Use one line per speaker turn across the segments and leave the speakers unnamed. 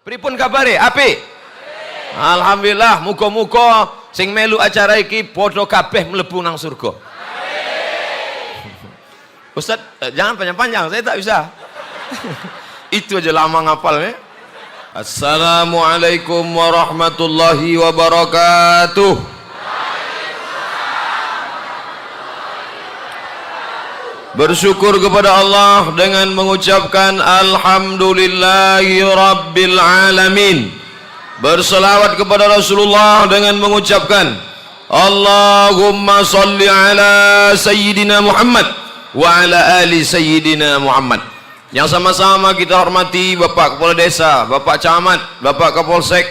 Pripun kabare? Apik. Alhamdulillah, muga-muga sing melu acara iki padha kabeh mlebu nang surga. Ustaz, jangan panjang-panjang, saya tak bisa. Itu aja lama ngapalnya. Assalamualaikum warahmatullahi wabarakatuh. Bersyukur kepada Allah dengan mengucapkan Alhamdulillahi Rabbil Alamin. Berselawat kepada Rasulullah dengan mengucapkan Allahumma salli ala Sayyidina Muhammad wa ala ali Sayyidina Muhammad. Yang sama-sama kita hormati Bapak Kepala Desa, Bapak Camat, Bapak Kapolsek,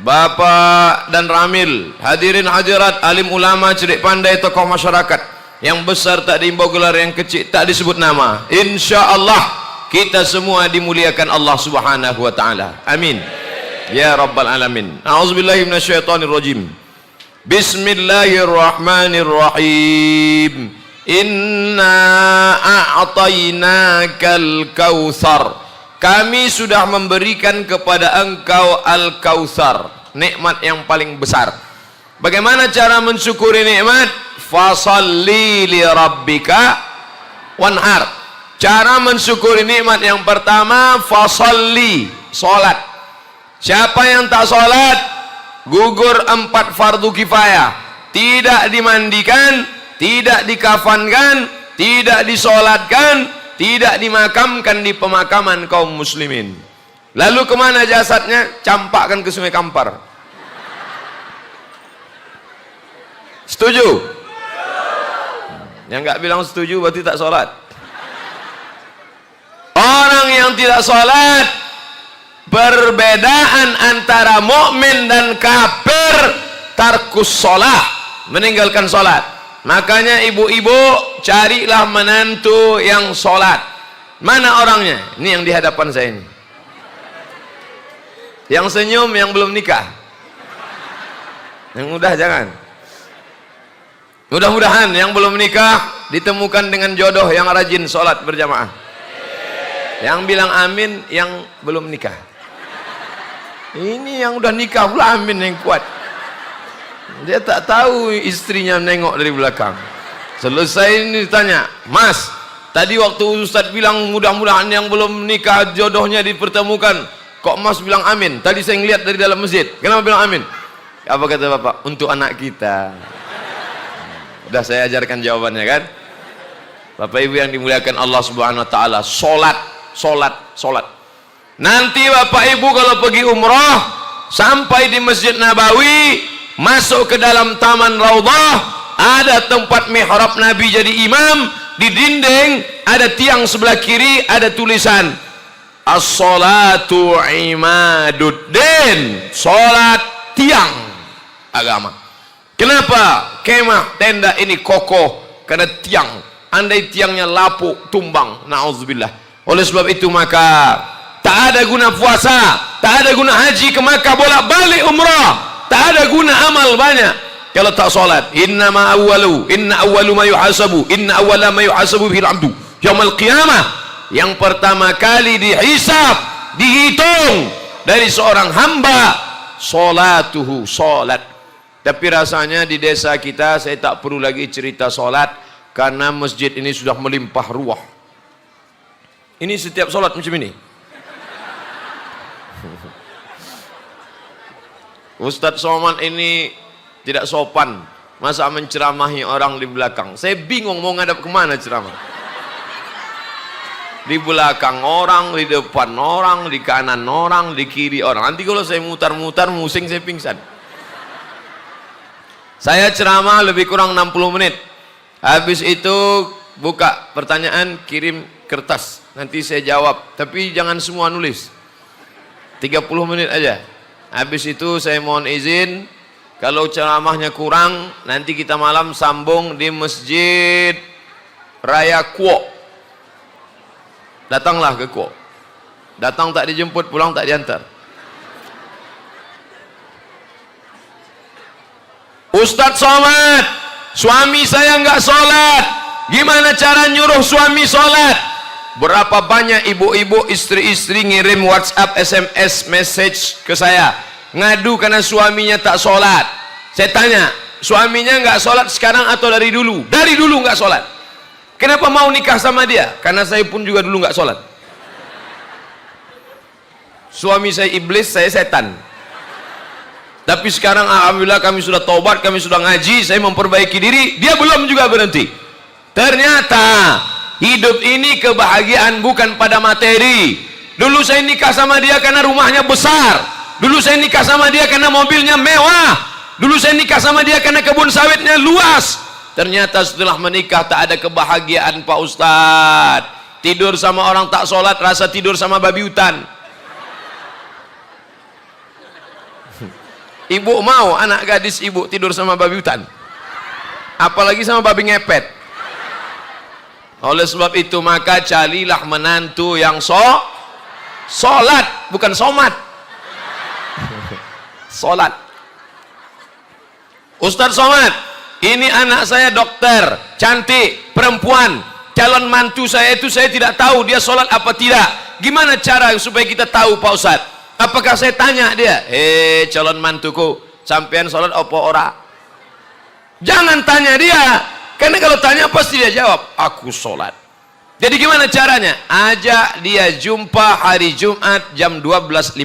Bapak dan Ramil, hadirin hadirat, alim ulama, cerdik pandai, tokoh masyarakat. Yang besar tak diimbau gelar, yang kecil tak disebut nama. InsyaAllah kita semua dimuliakan Allah subhanahu wa ta'ala. Amin ya rabbal alamin. A'udzubillahi minasyaitonirrajim. Bismillahirrahmanirrahim. Inna a'tainakal kautsar. Kami sudah memberikan kepada engkau al-kautsar, nikmat yang paling besar. Bagaimana cara mensyukuri nikmat? Fasalli li rabbika wanhar. Cara mensyukuri nikmat yang pertama, fasalli, salat. Siapa yang tak salat, gugur 4 fardu kifayah. Tidak dimandikan, tidak dikafankan, tidak disolatkan, tidak dimakamkan di pemakaman kaum muslimin. Lalu kemana jasadnya? Campakkan ke Sungai Kampar. Setuju? Yang nggak bilang setuju berarti tak sholat. Orang yang tidak sholat, perbedaan antara mukmin dan kafir, tarkus sholat, meninggalkan sholat. Makanya ibu-ibu, carilah menantu yang sholat. Mana orangnya? Ini yang di hadapan saya ini. Yang senyum, yang belum nikah. Yang udah jangan. Mudah-mudahan yang belum nikah ditemukan dengan jodoh yang rajin sholat berjamaah. Yang bilang amin yang belum nikah. Ini yang udah nikah pula amin yang kuat. Dia tak tahu istrinya nengok dari belakang. Selesai ini ditanya, Mas, tadi waktu Ustadz bilang mudah-mudahan yang belum nikah jodohnya dipertemukan, kok Mas bilang amin? Tadi saya ngeliat dari dalam masjid. Kenapa bilang amin? Apa kata Bapak? Untuk anak kita. Udah saya ajarkan jawabannya kan. Bapak Ibu yang dimuliakan Allah subhanahu wa ta'ala, sholat, sholat, sholat. Nanti Bapak Ibu kalau pergi umrah, sampai di Masjid Nabawi, masuk ke dalam taman Raudhah, ada tempat mihrab Nabi jadi imam. Di dinding ada tiang sebelah kiri, ada tulisan as-salatu imaduddin, sholat tiang agama. Kenapa kemah tenda ini kokoh? Karena tiang. Andai tiangnya lapuk, tumbang, na'udzubillah. Oleh sebab itu maka tak ada guna puasa, tak ada guna haji ke Makkah bolak-balik umrah, tak ada guna amal banyak kalau tak salat. Inna awwalu ma yuhasabu fil abdu yaumil qiyamah. Yang pertama kali dihisab, dihitung dari seorang hamba, salatuhu, salat. Tapi rasanya di desa kita saya tak perlu lagi cerita solat, karena masjid ini sudah melimpah ruah. Ini setiap solat macam ini. Ustadz Somad ini tidak sopan, masa menceramahi orang di belakang. Saya bingung mau ngadap kemana ceramah. Di belakang orang, di depan orang, di kanan orang, di kiri orang. Nanti kalau saya mutar-mutar musing, saya pingsan. Saya ceramah lebih kurang 60 menit. Habis itu buka pertanyaan, kirim kertas. Nanti saya jawab. Tapi jangan semua nulis. 30 menit aja. Habis itu saya mohon izin, kalau ceramahnya kurang, nanti kita malam sambung di Masjid Raya Kuok. Datanglah ke Kuok. Datang tak dijemput, pulang tak diantar. Ustadz Somad, suami saya nggak sholat, gimana cara nyuruh suami sholat? Berapa banyak ibu-ibu, istri-istri ngirim WhatsApp, SMS, message ke saya, ngadu karena suaminya tak sholat. Saya tanya, suaminya nggak sholat sekarang atau dari dulu? Dari dulu nggak sholat. Kenapa mau nikah sama dia? Karena saya pun juga dulu nggak sholat. Suami saya iblis, saya setan. Tapi sekarang alhamdulillah kami sudah taubat, kami sudah ngaji, saya memperbaiki diri, dia belum juga berhenti. Ternyata hidup ini kebahagiaan bukan pada materi. Dulu saya nikah sama dia karena rumahnya besar. Dulu saya nikah sama dia karena mobilnya mewah. Dulu saya nikah sama dia karena kebun sawitnya luas. Ternyata setelah menikah tak ada kebahagiaan, Pak Ustadz. Tidur sama orang tak sholat rasa tidur sama babi hutan. Ibu mau anak gadis ibu tidur sama babi hutan, apalagi sama babi ngepet. Oleh sebab itu maka carilah menantu yang sholat, bukan somat. Sholat. Ustadz Somad, ini anak saya dokter, cantik, perempuan, calon mantu saya itu saya tidak tahu dia sholat apa tidak. Gimana cara supaya kita tahu, Pak Ustadz? Apakah saya tanya dia, calon mantuku, sampean sholat apa ora? Jangan tanya dia, karena kalau tanya pasti dia jawab, aku sholat. Jadi gimana caranya? Ajak dia jumpa hari Jumat jam 12.15.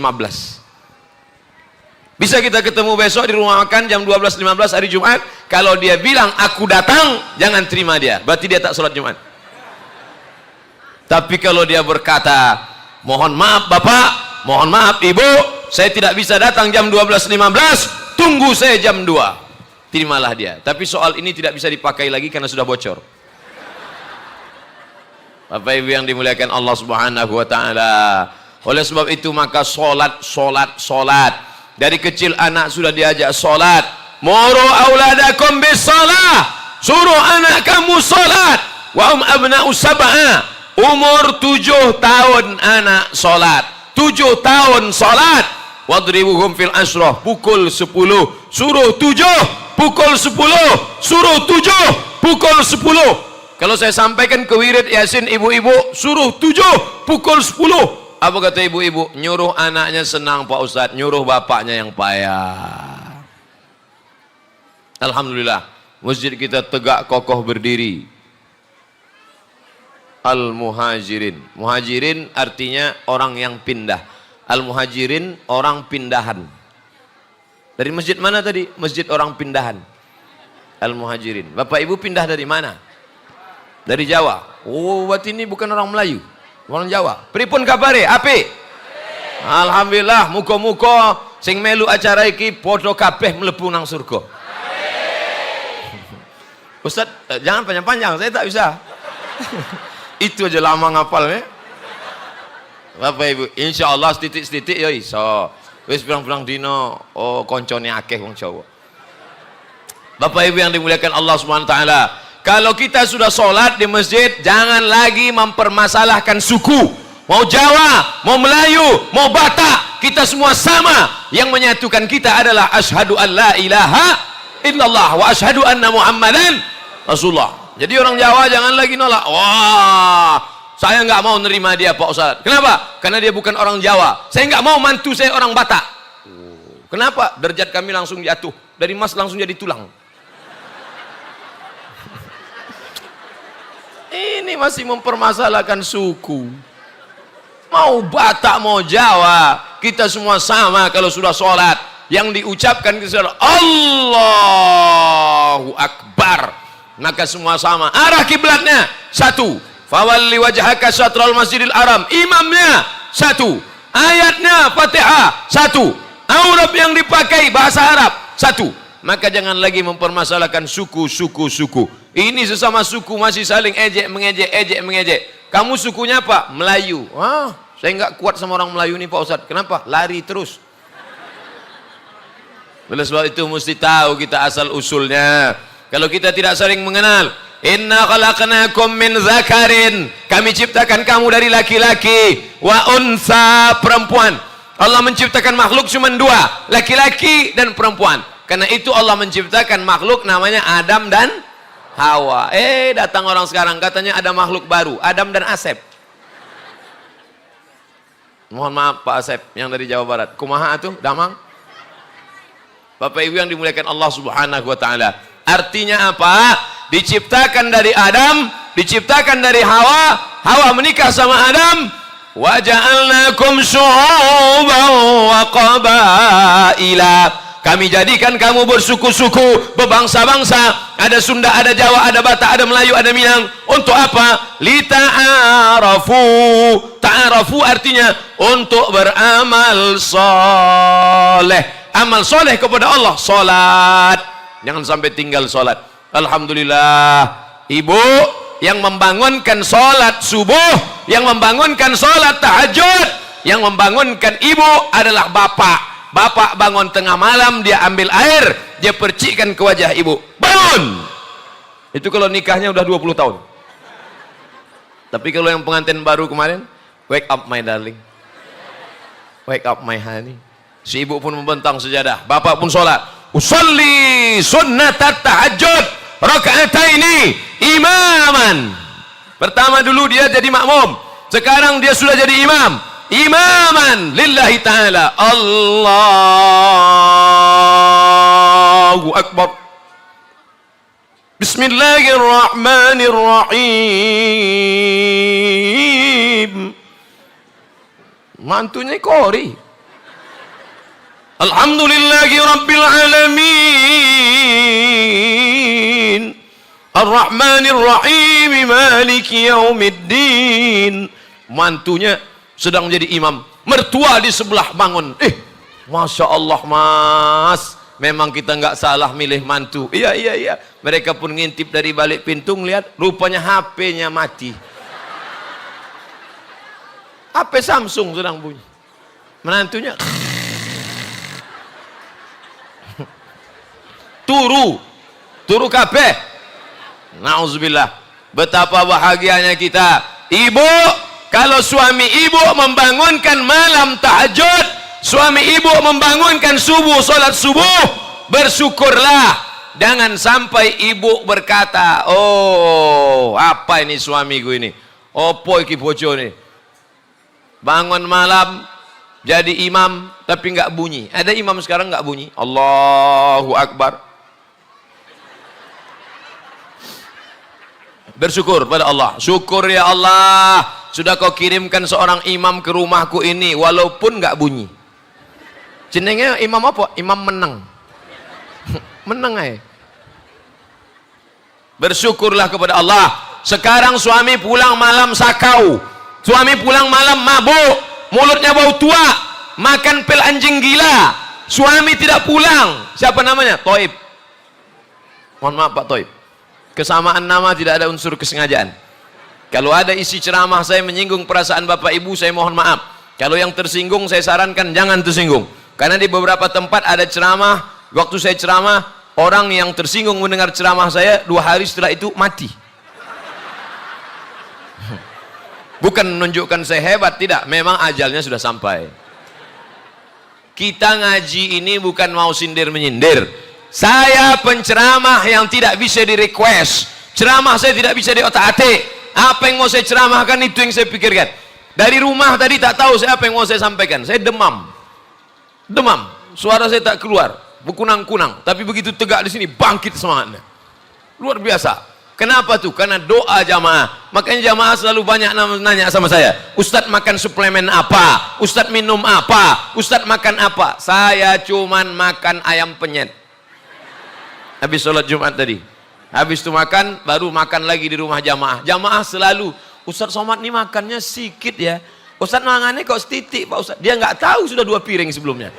Bisa kita ketemu besok di rumah makan jam 12.15 hari Jumat. Kalau dia bilang aku datang, jangan terima dia, berarti dia tak sholat Jumat. Tapi kalau dia berkata, mohon maaf Bapak, mohon maaf Ibu, saya tidak bisa datang jam 12.15, tunggu saya jam 2. Terimalah dia. Tapi soal ini tidak bisa dipakai lagi karena sudah bocor. Bapak Ibu yang dimuliakan Allah Subhanahu wa taala. Oleh sebab itu maka salat. Dari kecil anak sudah diajak salat. Muru auladakum bis shalah. Suruh anak kamu salat. Wa abna'u sab'a. Umur 7 tahun anak salat. 7 tahun salat, wadribuhum fil asrah, pukul 10, suruh 7, pukul 10, suruh 7, pukul 10. Kalau saya sampaikan ke wirid Yasin ibu-ibu, suruh 7, pukul 10. Apa kata ibu-ibu? Nyuruh anaknya senang Pak Ustadz, nyuruh bapaknya yang payah. Alhamdulillah, masjid kita tegak kokoh berdiri. Al-muhajirin. Muhajirin artinya orang yang pindah. Al-muhajirin orang pindahan. Dari masjid mana tadi? Masjid orang pindahan. Al-muhajirin. Bapak Ibu pindah dari mana? Dari Jawa. Oh, berarti ini bukan orang Melayu, orang Jawa. Pripun kabare? Api? Alhamdulillah, muka-muka sing melu acara iki podo kabeh mlebu nang surga. Ustaz, jangan panjang-panjang, saya tak bisa. Itu aja lama ngapalnya. Bapak Ibu, insya Allah setitik-setitik ya iso. Wis pirang-pirang dino, oh koncone akeh wong Jawa. Bapak Ibu yang dimuliakan Allah Subhanahu wa taala, kalau kita sudah sholat di masjid, jangan lagi mempermasalahkan suku. Mau Jawa, mau Melayu, mau Batak, kita semua sama. Yang menyatukan kita adalah asyhadu an la ilaha illallah wa asyhadu anna Muhammadan Rasulullah. Jadi orang Jawa jangan lagi nolak. Wah, saya nggak mau nerima dia Pak Ustadz. Kenapa? Karena dia bukan orang Jawa. Saya nggak mau mantu saya orang Batak. Kenapa? Derajat kami langsung jatuh. Dari emas langsung jadi tulang. Ini masih mempermasalahkan suku. Mau Batak, mau Jawa, kita semua sama kalau sudah sholat. Yang diucapkan kita Allahu Akbar. Maka semua sama. Arah kiblatnya satu. Fawalli wajhaka syatral masjidil haram. Imamnya satu. Ayatnya Fatihah satu. Aurab yang dipakai bahasa Arab satu. Maka jangan lagi mempermasalahkan suku. Ini sesama suku masih saling ejek mengejek. Kamu sukunya apa? Melayu. Saya nggak kuat sama orang Melayu nih Pak Ustadz. Kenapa? Lari terus. Oleh sebab itu mesti tahu kita asal usulnya. Kalau kita tidak saling mengenal, inna khalaqnakum min dzakarin, kami ciptakan kamu dari laki-laki, wa unsa, perempuan. Allah menciptakan makhluk cuma dua, laki-laki dan perempuan. Karena itu Allah menciptakan makhluk namanya Adam dan Hawa. Datang orang sekarang katanya ada makhluk baru, Adam dan Asep. Mohon maaf Pak Asep yang dari Jawa Barat. Kumaha tuh, Damang? Bapak Ibu yang dimuliakan Allah Subhanahu wa taala. Artinya apa? Diciptakan dari Adam, diciptakan dari Hawa, Hawa menikah sama Adam. Wa ja'alnakum syu'uban wa qabaila. Kami jadikan kamu bersuku-suku, berbangsa-bangsa. Ada Sunda, ada Jawa, ada Batak, ada Melayu, ada Minang. Untuk apa? Lita'arafu. Ta'arafu artinya untuk beramal soleh. Amal soleh kepada Allah, solat. Jangan sampai tinggal solat. Alhamdulillah, ibu yang membangunkan solat subuh, yang membangunkan solat tahajud, yang membangunkan ibu adalah bapak. Bapak bangun tengah malam, dia ambil air, dia percikkan ke wajah ibu. Bangun! Itu kalau nikahnya udah 20 tahun. Tapi kalau yang pengantin baru kemarin, wake up my darling, wake up my honey. Si ibu pun membentang sejadah, bapak pun sholat. Usalli sunnatat tahajud rakaataini imaman. Pertama dulu dia jadi makmum, sekarang dia sudah jadi imam. Imaman lillahi ta'ala. Allahu akbar. Bismillahirrahmanirrahim. Mantunya Kori. Alhamdulillahi rabbil alamin. Ar-Rahmanir Rahim maliki yaumiddin. Mantunya sedang jadi imam, mertua di sebelah bangun. Masya Allah mas, memang kita nggak salah milih mantu. Iya. Mereka pun ngintip dari balik pintu, ngeliat rupanya HP-nya mati. HP Samsung sedang bunyi. Menantunya turu kabeh. Nauzubillah. Betapa bahagianya kita. Ibu, kalau suami ibu membangunkan malam tahajud, suami ibu membangunkan subuh, salat subuh, bersyukurlah. Jangan sampai ibu berkata, oh apa ini suamiku ini, opo iki bojo nih, bangun malam jadi imam tapi nggak bunyi. Ada imam sekarang nggak bunyi. Allahu Akbar. Bersyukur pada Allah. Syukur ya Allah, sudah kau kirimkan seorang imam ke rumahku ini walaupun nggak bunyi. Jenengnya imam apa? Imam menang. Menang aja. Bersyukurlah kepada Allah. Sekarang suami pulang malam sakau, suami pulang malam mabuk, mulutnya bau tua, makan pil anjing gila. Suami tidak pulang. Siapa namanya? Toib. Mohon maaf Pak Toib, kesamaan nama tidak ada unsur kesengajaan. Kalau ada isi ceramah saya menyinggung perasaan bapak ibu, saya mohon maaf. Kalau yang tersinggung saya sarankan jangan tersinggung. Karena di beberapa tempat ada ceramah, waktu saya ceramah, orang yang tersinggung mendengar ceramah saya 2 hari setelah itu mati. Bukan menunjukkan saya hebat, tidak, memang ajalnya sudah sampai. Kita ngaji ini bukan mau sindir menyindir. Saya penceramah yang tidak bisa di request. Ceramah saya tidak bisa di otak-atik. Apa yang mau saya ceramahkan itu yang saya pikirkan. Dari rumah tadi tak tahu saya apa yang mau saya sampaikan. Saya demam, suara saya tak keluar, berkunang-kunang. Tapi begitu tegak di sini bangkit semangatnya, luar biasa. Kenapa tuh? Karena doa jamaah. Makanya jamaah selalu banyak nanya sama saya, Ustadz makan suplemen apa? Ustadz minum apa? Ustadz makan apa? Saya cuman makan ayam penyet habis sholat Jumat tadi. Habis itu makan, baru makan lagi di rumah jamaah. Jamaah selalu, Ustadz Somad ini makannya sedikit ya, Ustadz mangannya kok setitik Pak Ustadz. Dia nggak tahu sudah 2 piring sebelumnya.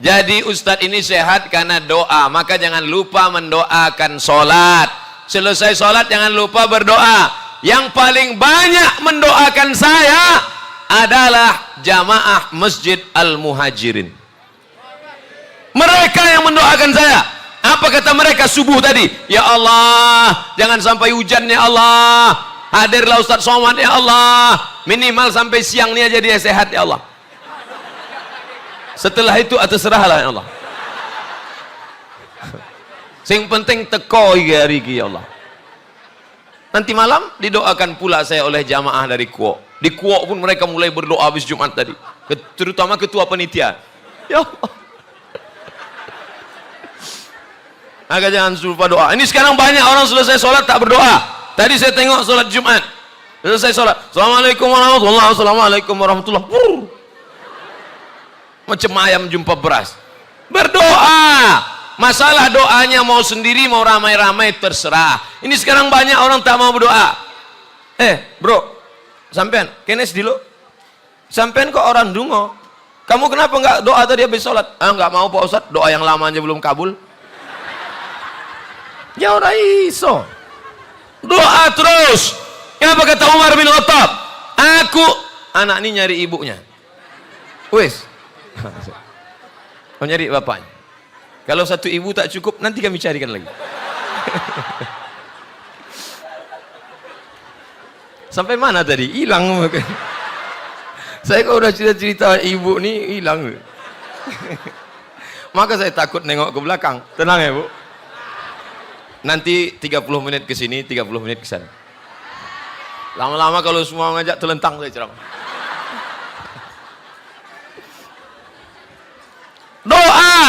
Jadi Ustadz ini sehat karena doa. Maka jangan lupa mendoakan sholat. Selesai sholat jangan lupa berdoa. Yang paling banyak mendoakan saya adalah jamaah Masjid Al-Muhajirin. Mereka yang mendoakan saya. Apa kata mereka subuh tadi? Ya Allah, jangan sampai hujan ya Allah. Hadirlah Ustadz Somad ya Allah. Minimal sampai siang ini aja dia sehat ya Allah. Setelah itu terserahlah ya Allah. Sing penting teko iki hari iki ya Allah. Nanti malam didoakan pula saya oleh jamaah dari Kuok. Di Kuok pun mereka mulai berdoa habis Jumat tadi. Terutama ketua panitia. Ya Allah. Agak jangan lupa doa. Ini sekarang banyak orang selesai sholat tak berdoa. Tadi saya tengok sholat Jumat. Selesai sholat. Assalamualaikum warahmatullahi wabarakatuh. Assalamualaikum warahmatullahi wabarakatuh. Macam ayam jumpa beras. Berdoa. Masalah doanya mau sendiri mau ramai-ramai terserah. Ini sekarang banyak orang tak mau berdoa. Bro, sampean kenes dulu. Sampean kok orang dungo. Kamu kenapa enggak doa tadi habis sholat? Enggak mau Pak Ustaz, doa yang lama aja belum kabul. Ya ora iso. Doa terus. Kenapa kata Umar bin Khattab? Anak ini nyari ibunya. Wes. Mau nyari bapaknya. Kalau satu ibu tak cukup, nanti kami carikan lagi. Sampai mana tadi? Hilang. Saya kok udah cerita ibu nih, hilang. Maka saya takut nengok ke belakang. Tenang ya Bu. Nanti 30 menit ke sini, 30 menit ke sana. Lama-lama kalau semua ngajak telentang saya ceramah. Doa.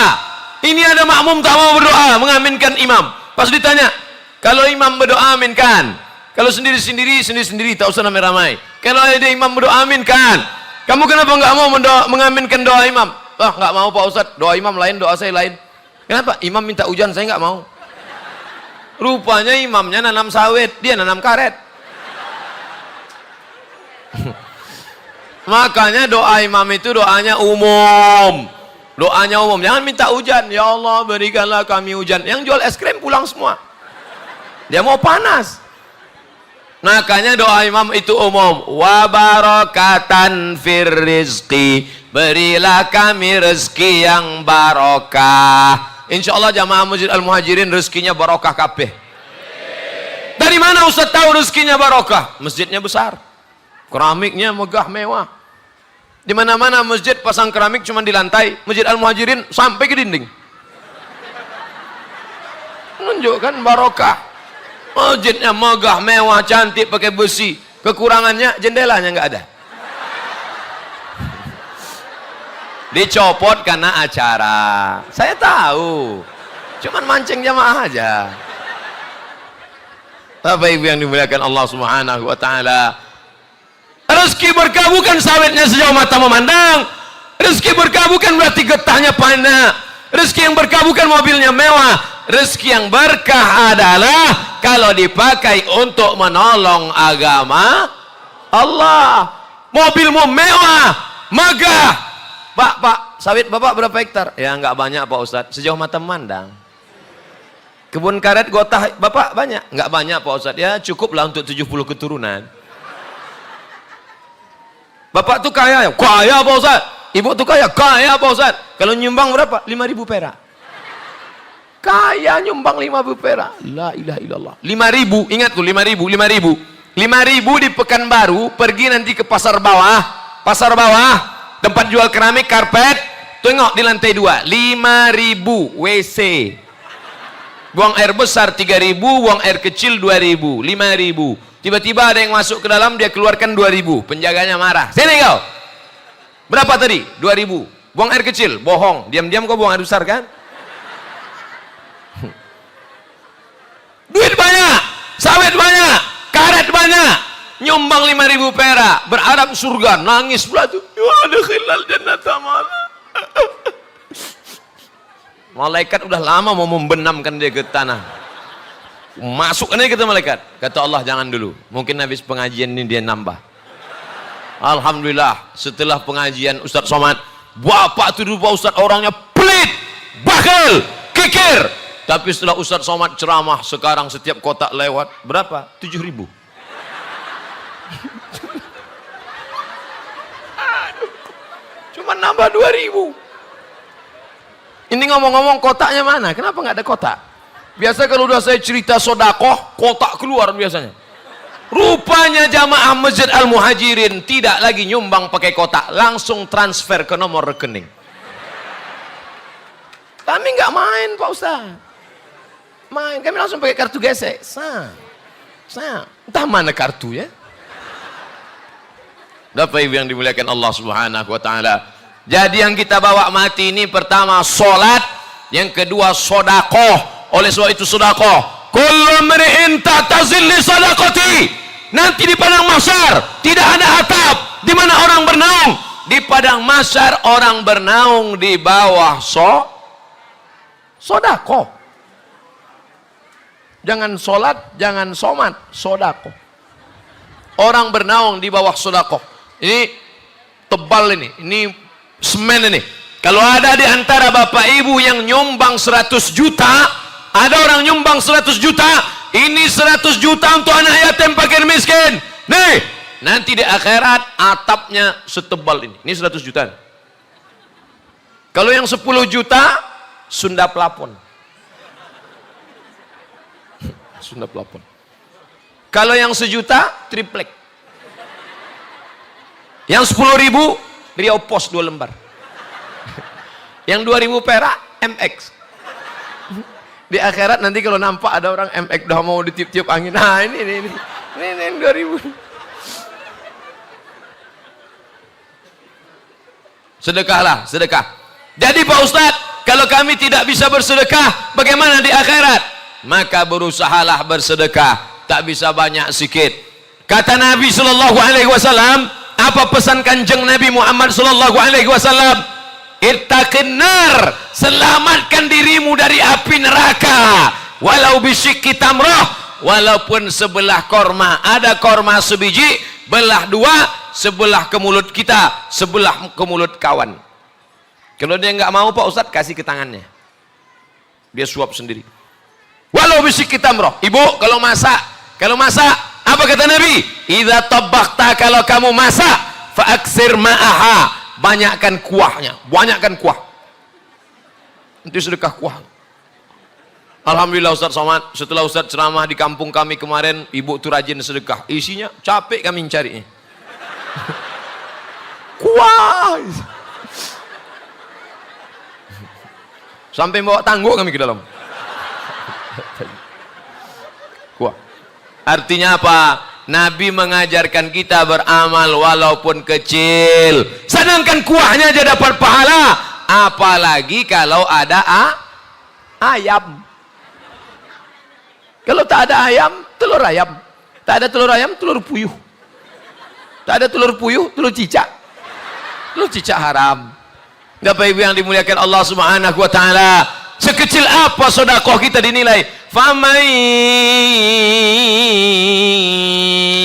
Ini ada makmum tak mau berdoa, mengaminkan imam. Pas ditanya, kalau imam berdoa aminkan. Kalau sendiri-sendiri, sendiri-sendiri, tak usah ramai-ramai. Kalau ada imam berdoa aminkan. Kamu kenapa enggak mau mengaminkan doa imam? Enggak mau Pak Ustaz, doa imam lain, doa saya lain. Kenapa? Imam minta hujan, saya enggak mau. Rupanya imamnya nanam sawit, dia nanam karet. Makanya doa imam itu doanya umum. Doanya umum, jangan minta hujan. Ya Allah berikanlah kami hujan. Yang jual es krim pulang semua. Dia mau panas. Makanya doa imam itu umum. Wa barakatan fir rizqi. Berilah kami rezeki yang barokah. Insya Allah jamaah Masjid Al-Muhajirin rezekinya barokah kabeh. Dari mana Ustaz tahu rezekinya barokah? Masjidnya besar. Keramiknya megah mewah. Di mana-mana masjid pasang keramik cuma di lantai. Masjid Al-Muhajirin sampai ke dinding. Menunjukkan barokah. Masjidnya megah, mewah, cantik, pakai besi. Kekurangannya jendelanya nggak ada. Dicopot karena acara. Saya tahu. Cuman mancing jamaah aja. Bapak Ibu yang dimuliakan Allah Subhanahu wa taala. Rezeki berkah bukan sawitnya sejauh mata memandang. Rezeki berkah bukan berarti getahnya banyak. Rezeki yang berkah bukan mobilnya mewah. Rezeki yang berkah adalah kalau dipakai untuk menolong agama Allah. Mobilmu mewah, megah. Pak, sawit Bapak berapa hektar? Ya enggak banyak Pak Ustadz, sejauh mata memandang. Kebun karet gotah Bapak banyak? Enggak banyak Pak Ustadz. Ya cukuplah untuk 70 keturunan. Bapak tuh kaya ya? Kaya Pak Ustaz. Ibu tuh kaya? Kaya Pak Ustaz. Kalau nyumbang berapa? 5.000 perak. Kaya nyumbang 5.000 perak. La ilaha illallah. 5.000, ingat tuh 5.000, 5.000. 5.000 di Pekanbaru, pergi nanti ke pasar bawah. Pasar bawah, tempat jual keramik, karpet. Tengok di lantai 2, 5.000 WC. Buang air besar 3.000, buang air kecil 2.000, 5.000. Tiba-tiba ada yang masuk ke dalam, dia keluarkan 2.000. Penjaganya marah. Sini kau. Berapa tadi? 2.000. Buang air kecil. Bohong. Diam-diam kau buang air besar kan? Duit banyak. Sawit banyak. Karet banyak. Nyumbang 5.000 perak. Berharap surga. Nangis pula tuh. Ya ada khilal jannata malah. Malaikat udah lama mau membenamkan dia ke tanah. Masuk ini kata malaikat. Kata Allah jangan dulu. Mungkin habis pengajian ini dia nambah. Alhamdulillah setelah pengajian Ustadz Somad, bapak itu dulu Ustadz orangnya pelit, bakal, kikir. Tapi setelah Ustadz Somad ceramah sekarang setiap kotak lewat berapa? 7.000. Cuma nambah 2.000. Ini ngomong-ngomong kotaknya mana? Kenapa nggak ada kotak? Biasa kalau udah saya cerita sodakoh, kotak keluar biasanya. Rupanya jamaah Masjid Al-Muhajirin tidak lagi nyumbang pakai kotak, langsung transfer ke nomor rekening. Kami nggak main Pak Ustaz. Main, kami langsung pakai kartu gesek. Saya entah mana kartunya. Bapak Ibu yang dimuliakan Allah Subhanahu wa taala. Jadi yang kita bawa mati ini pertama salat, yang kedua sedekah. Oleh sebab itu sedekah. Kullu mri'in ta'tazil li sadaqati. Nanti di padang mahsyar tidak ada atap di mana orang bernaung. Di padang mahsyar orang bernaung di bawah sedekah. Jangan salat, jangan somat, sedekah. Orang bernaung di bawah sedekah. Ini tebal ini semen ini. Kalau ada di antara bapak ibu yang nyumbang 100 juta, ada orang nyumbang 100 juta, ini 100 juta untuk anak yatim fakir miskin. Nih, nanti di akhirat atapnya setebal ini. Ini 100 juta. Kalau yang 10 juta, Sunda plafon. Sunda plafon. Kalau yang 1 juta, triplek. Yang 10.000, Riau Pos 2 lembar. Yang 2.000 perak, MX. Di akhirat nanti kalau nampak ada orang MX udah mau ditiup-tiup angin. Nah ini 2.000. Sedekahlah, sedekah. Jadi Pak Ustadz, kalau kami tidak bisa bersedekah, bagaimana di akhirat? Maka berusahalah bersedekah. Tak bisa banyak sikit. Kata Nabi Sallallahu Alaihi Wasallam, apa pesan kanjeng Nabi Muhammad Sallallahu Alaihi Wasallam? Ittaqin nar, selamatkan dirimu dari api neraka. Walau bisyikki tamrah, walaupun sebelah korma. Ada korma sebiji, belah 2, sebelah ke mulut kita, sebelah ke mulut kawan. Kalau dia nggak mau Pak Ustadz, kasih ke tangannya, dia suap sendiri. Walau bisyikki tamrah. Ibu kalau masak apa kata Nabi? Idza tabakhta, kalau kamu masak, fa aksir ma'aha, banyakkan kuahnya, banyakkan kuah. Nanti sedekah kuah. Alhamdulillah Ustaz Somad, setelah Ustaz ceramah di kampung kami kemarin, ibu tuh rajin sedekah. Isinya capek kami mencarinya. Kuah. Sampai bawa tangguh kami ke dalam. Kuah. Artinya apa? Nabi mengajarkan kita beramal walaupun kecil. Sedangkan kuahnya aja dapat pahala. Apalagi kalau ada ayam. Kalau tak ada ayam, telur ayam. Tak ada telur ayam, telur puyuh. Tak ada telur puyuh, telur cicak. Telur cicak haram. Bapak Ibu yang dimuliakan Allah Subhanahu wa taala, sekecil apa sedekah kita dinilai? Faman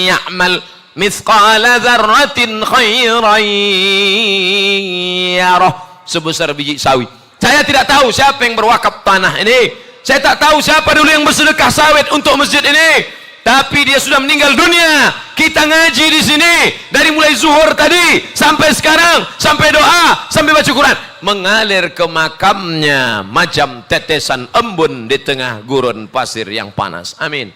ya'mal mithqala dzarratin khairan yarah. Sebesar biji sawi. Saya tidak tahu siapa yang berwakaf tanah ini. Saya tak tahu siapa dulu yang bersedekah sawit untuk masjid ini. Tapi dia sudah meninggal dunia. Kita ngaji di sini dari mulai zuhur tadi sampai sekarang, sampai doa, sampai baca Quran, mengalir ke makamnya macam tetesan embun di tengah gurun pasir yang panas. Amin.